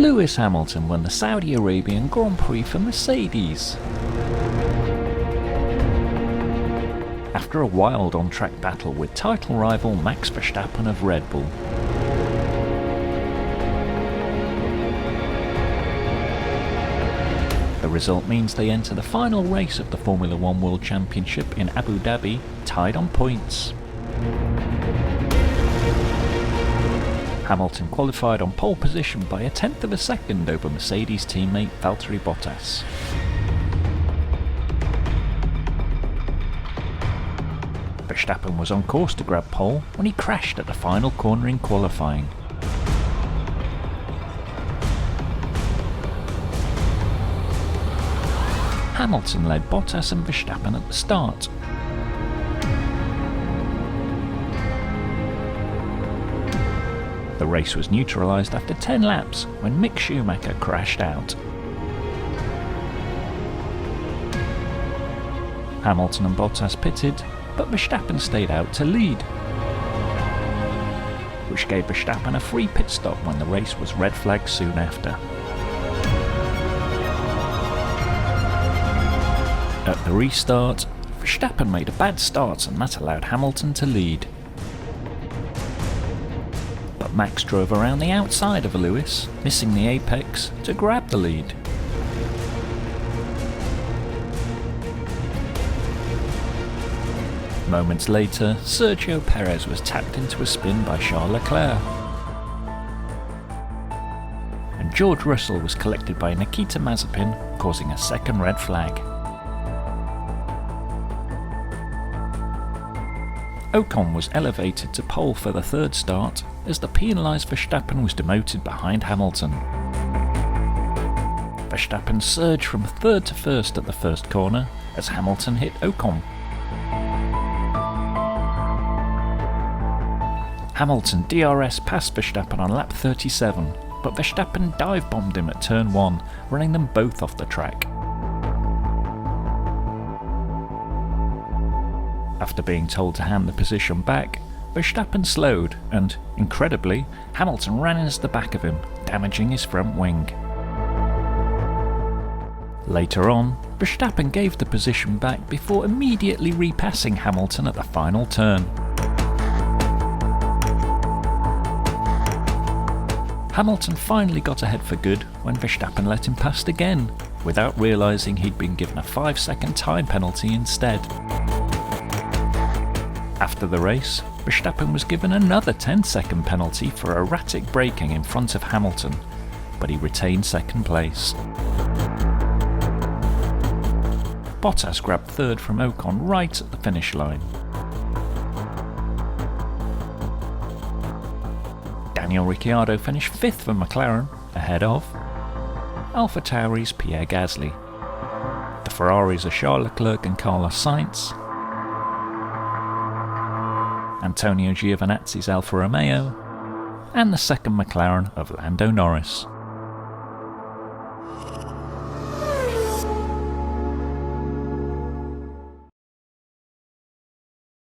Lewis Hamilton won the Saudi Arabian Grand Prix for Mercedes. After a wild on-track battle with title rival Max Verstappen of Red Bull. The result means they enter the final race of the Formula 1 World Championship in Abu Dhabi, tied on points. Hamilton qualified on pole position by a tenth of a second over Mercedes teammate Valtteri Bottas. Verstappen was on course to grab pole when he crashed at the final corner in qualifying. Hamilton led Bottas and Verstappen at the start. The race was neutralised after 10 laps when Mick Schumacher crashed out. Hamilton and Bottas pitted, but Verstappen stayed out to lead, which gave Verstappen a free pit stop when the race was red flagged soon after. At the restart, Verstappen made a bad start and that allowed Hamilton to lead. But Max drove around the outside of Lewis, missing the apex, to grab the lead. Moments later, Sergio Perez was tapped into a spin by Charles Leclerc. And George Russell was collected by Nikita Mazepin, causing a second red flag. Ocon was elevated to pole for the third start as the penalised Verstappen was demoted behind Hamilton. Verstappen surged from third to first at the first corner as Hamilton hit Ocon. Hamilton DRS passed Verstappen on lap 37, but Verstappen dive-bombed him at turn 1, running them both off the track. After being told to hand the position back, Verstappen slowed and, incredibly, Hamilton ran into the back of him, damaging his front wing. Later on, Verstappen gave the position back before immediately repassing Hamilton at the final turn. Hamilton finally got ahead for good when Verstappen let him pass again, without realising he'd been given a 5-second time penalty instead. After the race, Verstappen was given another 10-second penalty for erratic braking in front of Hamilton, but he retained second place. Bottas grabbed third from Ocon right at the finish line. Daniel Ricciardo finished 5th for McLaren, ahead of AlphaTauri's Pierre Gasly. The Ferraris are Charles Leclerc and Carlos Sainz, Antonio Giovinazzi's Alfa Romeo, and the second McLaren of Lando Norris.